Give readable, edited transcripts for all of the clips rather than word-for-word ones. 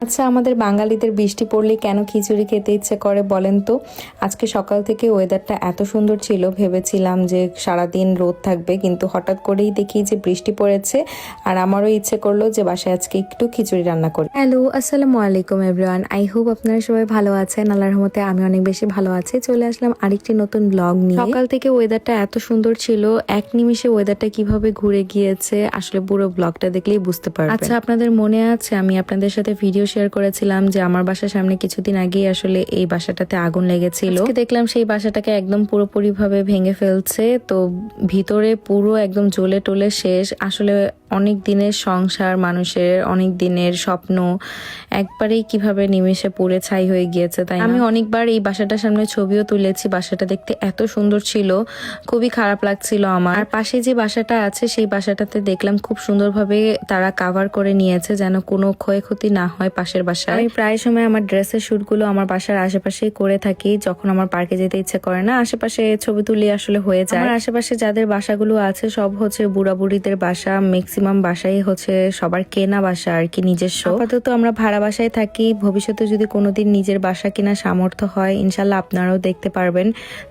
আচ্ছা, আমাদের বাঙালিদের বৃষ্টি পড়লে কেন খিচুড়ি খেতে ইচ্ছে করে বলেন তো? আজকে সকাল থেকে ওয়েদারটা এত সুন্দর ছিল, ভেবেছিলাম যে সারাদিন রোদ থাকবে, কিন্তু হঠাৎ করেই দেখি যে বৃষ্টি পড়েছে। আর আমারও ইচ্ছে করলো যে বাসায় আজকে একটু খিচুড়ি রান্না করি। হ্যালো, আসসালামু আলাইকুম এভরিওয়ান। আই হোপ আপনারা সবাই ভালো আছেন। আল্লাহর রহমতে আমি অনেক বেশি ভালো আছি। চলে আসলাম আরেকটি নতুন ব্লগ নিয়ে। সকাল থেকে ওয়েদারটা এত সুন্দর ছিল, এক নিমিষে ওয়েদারটা কিভাবে ঘুরে গিয়েছে আসলে পুরো ব্লগটা দেখলেই বুঝতে পারবেন। আচ্ছা, আপনাদের মনে আছে আমি আপনাদের সাথে ভিডিও শেয়ার করেছিলাম যে আমার বাসার সামনে কিছুদিন আগেই আসলে এই বাসাটাতে আগুন লেগেছিল। দেখলাম সেই বাসাটাকে একদম পুরোপুরি ভাবে ভেঙে ফেলছে, তো ভিতরে পুরো একদম জ্বলে টলে শেষ। আসলে অনেক দিনের সংসার, মানুষের অনেক দিনের স্বপ্ন একবারেই কিভাবে নিমেষে পুড়ে ছাই হয়ে গিয়েছে। তাই আমি অনেকবার এই বাসাটার সামনে ছবিও তুলেছি। বাসাটা দেখতে এত সুন্দর ছিল, খুবই খারাপ লাগছিল আমার। আর পাশে যে বাসাটা আছে সেই বাসাটাতে দেখলাম খুব সুন্দরভাবে তারা কাভার করে নিয়েছে যেন কোনো ক্ষয়ক্ষতি না হয় পাশের বাসায়। আমি প্রায় সময় আমার ড্রেসের শুটগুলো আমার বাসার আশেপাশেই করে থাকি, যখন আমার পার্কে যেতে ইচ্ছে করে না। আশেপাশে ছবি তুলে আসলে হয়ে যায়। আমার আশেপাশে যাদের বাসাগুলো আছে সব হচ্ছে বুড়া বুড়িদের বাসা, ম্যাক্সিমাম বাসাই হচ্ছে সবার কেনা বাসা আর কি, নিজস্ব। আপাতত আমরা ভাড়া বাসায় থাকি। ভবিষ্যতে যদি কোনোদিন নিজের বাসা কিনা সামর্থ্য হয়, ইনশাল্লাহ আপনারাও দেখতে পারবেন।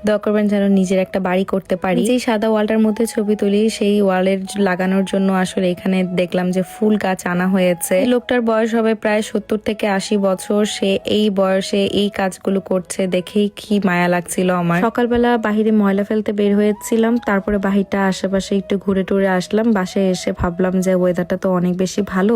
দোয়া করবেন যেন নিজের একটা বাড়ি করতে পারি। যেই সাদা ওয়ালটার মধ্যে ছবি তুলি, সেই ওয়ালের লাগানোর জন্য আসলে এখানে দেখলাম যে ফুল গাছ আনা হয়েছে। লোকটার বয়স হবে প্রায় 70 থেকে 80 বছর। সে এই বয়সে এই কাজগুলো করছে দেখেই কি মায়া লাগছিল আমার। সকালবেলা বাহিরে ময়লা ফেলতে বের হয়েছিলাম, তারপরে বাহিরটা আশেপাশে একটু ঘুরে টুরে আসলাম। বাসায় এসে ভাবলাম যে ওয়েদারটা তো অনেক বেশি ভালো,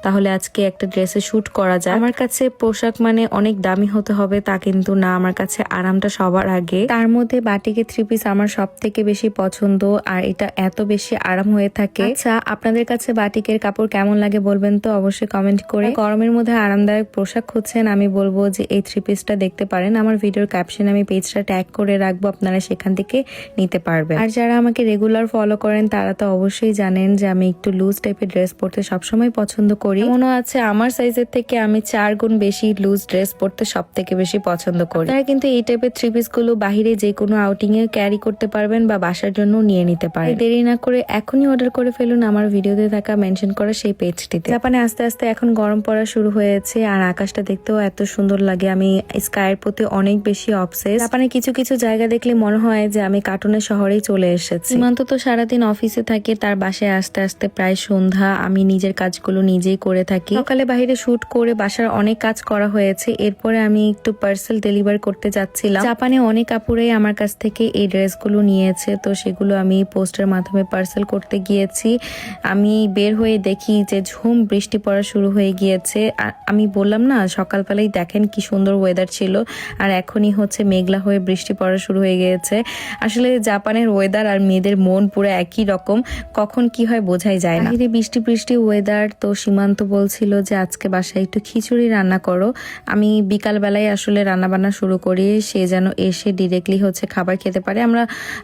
তাহলে আজকে একটা ড্রেসে শুট করা যায়। আমার কাছে পোশাক মানে অনেক দামি হতে হবে তা কিন্তু না, আমার কাছে আরামটা সবার আগে। তার মধ্যে বাটিকের 3 পিস আমার সব থেকে বেশি পছন্দ, আর এটা এত বেশি আরাম হয়ে থাকে। আচ্ছা, আপনাদের কাছে বাটিকের কাপড় কেমন লাগে বলবেন তো অবশ্যই কমেন্ট করে। গরমের মধ্যে আরামদায়ক পোশাক খুঁজছেন, আমি বলবো যে এই 3 পিসটা দেখতে পারেন। আমার ভিডিওর ক্যাপশনে আমি পেজটা ট্যাগ করে রাখবো, আপনারা সেখান থেকে নিতে পারবেন। আর যারা আমাকে রেগুলার ফলো করেন তারা তো অবশ্যই জানেন যে আমি একটু লুজ টাইপের ড্রেস পরতে সবসময় পছন্দ করি। মনে আছে আমার সাইজের থেকে আমি 4 গুণ বেশি লুজ ড্রেস পরতে সব থেকে বেশি পছন্দ করি। তারা কিন্তু এই টাইপের 3 পিস গুলো বাহিরে যে কোনো আউটিং এ ক্যারি করতে পারবেন বা বাসার জন্য নিয়ে নিতে পারেন। দেরি না করে এখনই অর্ডার করে ফেলুন আমার ভিডিওতে থাকা মেনশন করা সেই পেজটিতে। জাপানে আস্তে আস্তে এখন গরম পড়া শুরু হয়েছে, আর আকাশটা দেখতেও এত সুন্দর লাগে। আমি স্কাইয়ের প্রতি অনেক বেশি অবসেস। জাপানে কিছু কিছু জায়গা দেখলে মনে হয় যে আমি কার্টুনের শহরেই চলে এসেছি। সীমান্ত তো সারাদিন অফিসে থাকে, তার বাসায় আসতে আসতে প্রায় সন্ধ্যা। আমি নিজের কাজগুলো নিজেই করে থাকি। সকালে বাইরে শুট করে বাসার অনেক কাজ করা হয়েছে, এরপরে আমি একটু পার্সেল ডেলিভার করতে যাচ্ছিলাম। জাপানে অনেক আপুরাই আমার কাছ থেকে এই ড্রেসগুলো নিয়েছে, তো সেগুলো আমি পোস্টের মাধ্যমে পার্সেল করতে গিয়েছি। আমি বের হয়ে দেখি যে ঝুম বৃষ্টি পড়া শুরু হয়ে গিয়েছে। আর আমি বললাম না, সকালবেলায় দেখেন কি সুন্দর ওয়েদার ছিল, আর এখনই হচ্ছে মেঘলা হয়ে বৃষ্টি পড়া শুরু হয়ে গিয়েছে। আসলে জাপানের ওয়েদার আর মেয়েদের মন পুরো একই রকম, কখন কি হয় বোঝাই যায় না। বৃষ্টি বৃষ্টি ওয়েদার, তো সীমান্ত বলছিল যে আজকে বাসায় একটু খিচুড়ি রান্না করো। আমি বিকাল বেলায় আসলে রান্না বান্না শুরু করি, সে যেন এসে ডিরেক্টলি হচ্ছে খাবার খেতে পারে। আমরা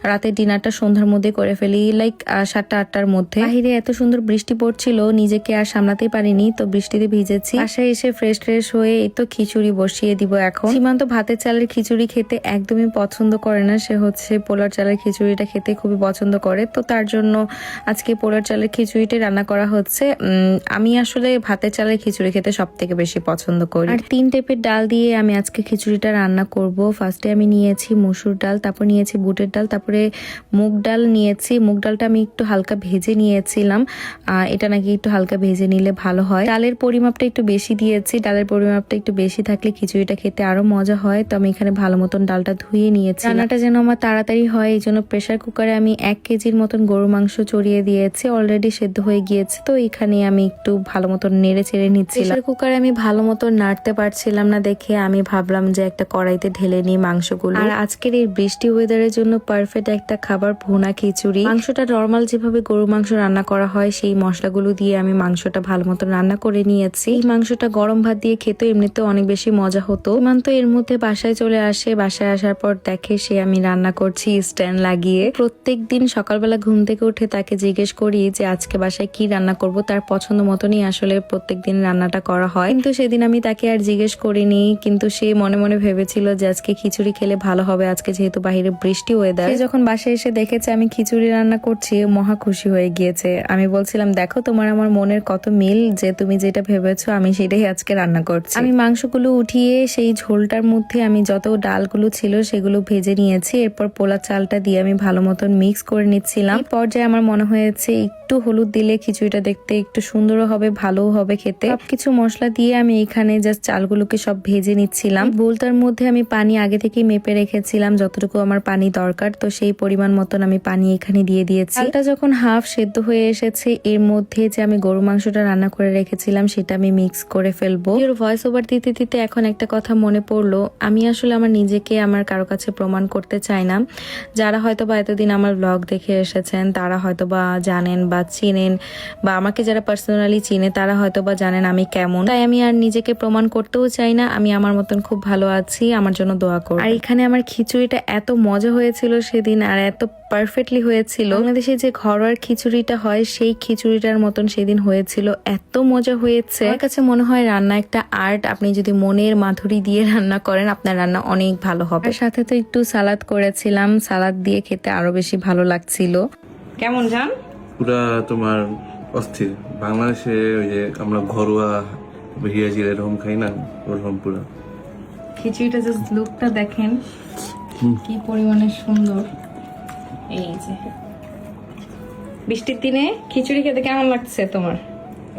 রাতের ডিনারটা সন্ধ্যার মধ্যে করে ফেলি, লাইক 7টা 8টার মধ্যে। বাহিরে এত সুন্দর বৃষ্টি পড়ছিল, নিজেকে আর সামলাতেই পারিনি, তো বৃষ্টিতে ভিজেছি। বাসায় এসে ফ্রেশ ট্রেশ হয়ে এই তো খিচুড়ি বসিয়ে দিব এখন। সীমান্ত ভাতের চালের খিচুড়ি খেতে একদমই পছন্দ করে না, সে হচ্ছে পোলার চালের খিচুড়িটা খেতে খুবই পছন্দ করে, তো তার জন্য আজকে পোলার চালের খিচুড়িটা রান্না করা হচ্ছে। আমি আসলে ভাতের চালের খিচুড়ি খেতে সব থেকে বেশি পছন্দ করি। আর 3 টাইপের ডাল দিয়ে আমি আজকে খিচুড়িটা রান্না করব। ফার্স্টে আমি নিয়েছি মসুর ডাল, তারপর নিয়েছি বুটের ডাল, তারপরে মুগ ডাল নিয়েছি। মুগ ডালটা আমি একটু হালকা ভেজে নিয়েছিলাম, এটা নাকি একটু হালকা ভেজে নিলে ভালো হয়। ডালের পরিমাপটা একটু বেশি দিয়েছি, ডালের পরিমাপটা একটু বেশি থাকলে খিচুড়িটা খেতে আরো মজা হয়। তো আমি এখানে ভালো মতন ডালটা ধুয়ে নিয়েছি। রান্নাটা যেন আমার তাড়াতাড়ি হয়, এই জন্য প্রেসার কুকারে আমি 1 কেজির মতন গরু মাংস চড়িয়ে দিয়েছি, অলরেডি সেদ্ধ হয়ে গিয়েছে। তো এখানে আমি একটু ভালো মতন নেড়ে চেড়ে নিচ্ছিলাম। প্রেসার কুকারে আমি ভালো মতো নাড়তে পারছিলাম না দেখে আমি ভাবলাম যে একটা কড়াইতে ঢেলে নিই মাংসগুলো। আর আজকের এই বৃষ্টি ওয়েদারের জন্য পারফেক্ট একটা খাবার ভুনা খিচুড়ি। মাংসটা নর্মাল যেভাবে গরু মাংস রান্না করা হয় সেই মশলাগুলো দিয়ে আমি মাংসটা ভালো মতো রান্না করে নিয়েছি। এই মাংসটা গরম ভাত দিয়ে খেতে এমনিতে অনেক বেশি মজা হতো। সীমান্ত এর মধ্যে বাসায় চলে আসে, বাসায় আসার পর দেখে সে আমি রান্না করছি স্ট্যান্ড লাগিয়ে। প্রত্যেক দিন সকালবেলা ঘুম থেকে উঠে তাকে জিজ্ঞেস করি যে আজকে আজকে বাসায় কি রান্না করব, তার পছন্দ মতনই আসলে প্রত্যেকদিন রান্নাটা করা হয়। কিন্তু সেদিন আমি তাকে আর জিজ্ঞেস করিনি, কিন্তু সে মনে মনে ভেবেছিল যে আজকে খিচুড়ি খেলে ভালো হবে, আজকে যেহেতু বাইরে বৃষ্টি ওয়েদার। সে যখন বাসায় এসে দেখেছে আমি খিচুড়ি রান্না করছি, মহা খুশি হয়ে গিয়েছে। আমি বলছিলাম দেখো তোমার আমার মনের কত মিল, যে তুমি যেটা ভেবেছো আমি সেটাই আজকে রান্না করছি। আমি মাংসগুলো উঠিয়ে সেই ঝোলটার মধ্যে আমি যত ডালগুলো ছিল সেগুলো ভেজে নিয়েছি। এরপর পোলা চালটা দিয়ে আমি ভালো মতন মিক্স করে নিচ্ছিলাম। এই পর্যায়ে আমার মনে হয়েছে একটু হলুদ দিলে খিচুড়িটা দেখতে একটু সুন্দরও হবে, ভালোও হবে খেতে। সবকিছু মশলা দিয়ে আমি এখানে জাস্ট চালগুলোকে সব ভেজে নিচ্ছিলাম। বোলটার মধ্যে আমি পানি আগে থেকে মেপে রেখেছিলাম, যতটুকু আমার পানি দরকার, তো সেই পরিমাণ মতন আমি পানি এখানে দিয়ে দিয়েছি। চালটা যখন হাফ সেদ্ধ হয়ে এসেছে, এর মধ্যে যে আমি গরু মাংসটা রান্না করে রেখেছিলাম সেটা আমি মিক্স করে ফেলবো। এর ভয়েস ওভার দিতে দিতে এখন একটা কথা মনে পড়লো, আমি আসলে আমার নিজেকে আমার কারো কাছে প্রমাণ করতে চাই না। যারা হয়তো বা এতদিন আমার ব্লগ দেখে এসেছেন তারা হয়তো বা জানেন বা চিনেন, বা আমাকে যারা পার্সোনালি চিনে তারা হয়তো বা জানেন আমি কেমন। তাই আমি আর নিজেকে প্রমাণ করতেও চাই না, আমি আমার মতন খুব ভালো আছি, আমার জন্য দোয়া করুন। আর এখানে আমার খিচুড়িটা এত মজা হয়েছিল সেদিন, আর এত পারফেক্টলি হয়েছিল। বাংলাদেশে যে ঘরোয়ার খিচুড়িটা হয় সেই খিচুড়িটার মতন সেদিন হয়েছিল, এত মজা হয়েছে। আমার কাছে মনে হয় রান্না একটা আর্ট, আপনি যদি মনের মাধুরী দিয়ে রান্না করেন আপনার রান্না অনেক ভালো হবে। আর সাথে তো একটু সালাদ করেছিলাম, সালাদ দিয়ে খেতে আরো বেশি ভালো লাগছিল। কেমন জান? পুরা তোমার অস্থির। বাংলাদেশে ওই যে আমরা ঘরোয়া হিয়াজির এরকম খাই না, ওরকম পুরা। খিচুড়িটা জাস্ট লুকটা দেখেন কি পরিমাণে সুন্দর। এই যে বৃষ্টির দিনে খিচুড়ি খেতে কেমন লাগছে তোমার?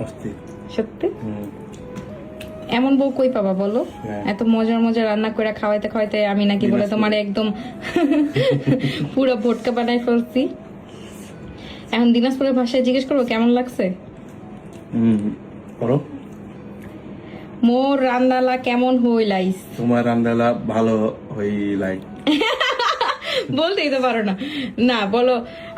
অস্থির সত্যি? এমন বউ কই পাবা বলো? এত মজার মজার রান্না করে খাওয়াইতে খাওয়াইতে আমি নাকি বলে তোমার একদম পুরো ভোটকা বানাই ফেলছি। এখন দিনাজপুরের ভাষায় জিজ্ঞেস করবো কেমন লাগছে? করো। মোর রান্নালা কেমন হইলাইস? তোমার রান্নালা ভালো হইলাই। বলতেই তো পারো না। না বলো,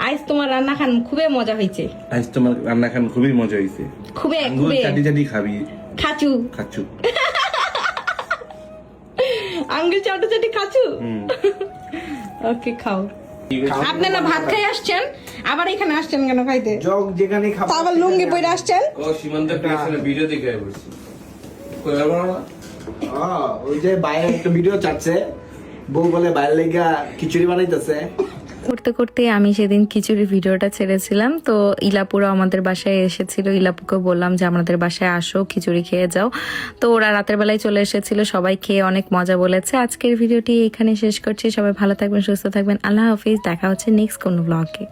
আজ তোমার রান্না খান খুবই মজা হয়েছে। আজ তোমার রান্না খান খুবই মজা হয়েছে। খুবই আঙ্গুল চাটি চাটি খাবি। খাচু খাচ্ছু। আঙ্গুল চাটি চাটি খাচু। ওকে খাও। আপনি না ভাত খাই আসছেন, আবার এখানে আসছেন কেন খাইতে? জগ যেখানে খাবার আবার লুঙ্গি পরে আসছেন। ও সীমান্ত ক্রিয়েশনের ভিডিও দেখে বলছি। কই বলবো না? ওই যে বাইরে একটা ভিডিও চাচ্ছে, বউ বলে বাইরে লেগা খিচুড়ি বানাইতেছে। করতে করতে আমি সেদিন খিচুড়ি ভিডিওটা ছেড়েছিলাম, তো ইলাপুরা আমাদের বাসায় এসেছিল। ইলাপুকে বললাম যে আমাদের বাসায় আসো, খিচুড়ি খেয়ে যাও। তো ওরা রাতের বেলায় চলে এসেছিল, সবাই খেয়ে অনেক মজা বলেছে। আজকের ভিডিওটি এখানে শেষ করছি। সবাই ভালো থাকবেন, সুস্থ থাকবেন। আল্লাহ হাফিজ। দেখা হচ্ছে নেক্সট কোনো ব্লগে।